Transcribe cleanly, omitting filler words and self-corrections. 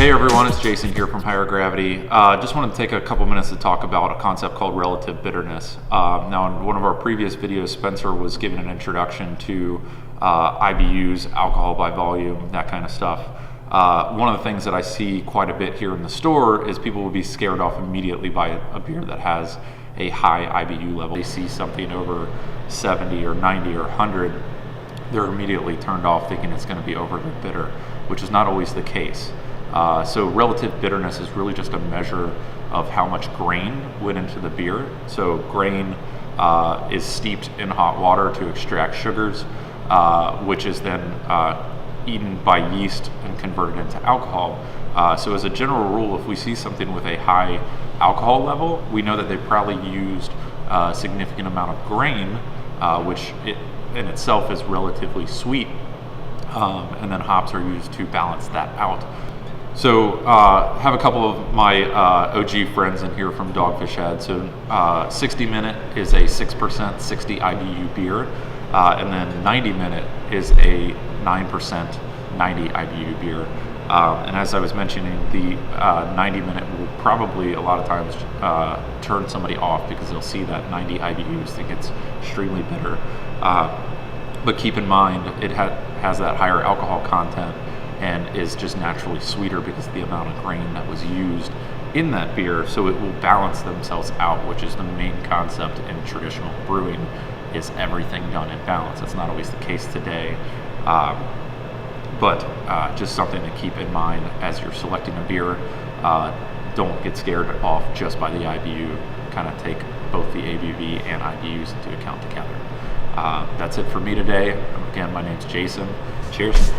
Hey everyone, it's Jason here from Higher Gravity. Just wanted to take a couple minutes to talk about a concept called relative bitterness. Now in one of our previous videos, Spencer was giving an introduction to IBUs, alcohol by volume, that kind of stuff. One of the things that I see quite a bit here in the store is people will be scared off immediately by a beer that has a high IBU level. They see something over 70 or 90 or 100, they're immediately turned off thinking it's going to be overly bitter, which is not always the case. So relative bitterness is really just a measure of how much grain went into the beer. So grain is steeped in hot water to extract sugars, which is then eaten by yeast and converted into alcohol. So as a general rule, if we see something with a high alcohol level, we know that they probably used a significant amount of grain, which in itself is relatively sweet, and then hops are used to balance that out. So have a couple of my OG friends in here from Dogfish Head. So 60 Minute is a 6% 60 IBU beer, and then 90 Minute is a 9% 90 IBU beer. And as I was mentioning, the 90 Minute will probably a lot of times turn somebody off because they'll see that 90 IBUs, think it's extremely bitter. But keep in mind, it has that higher alcohol content and is just naturally sweeter because of the amount of grain that was used in that beer. So it will balance themselves out, which is the main concept in traditional brewing, is everything done in balance. That's not always the case today, but just something to keep in mind as you're selecting a beer. Don't get scared off just by the IBU. Kind of take both the ABV and IBUs into account together. That's it for me today. Again, my name's Jason. Cheers.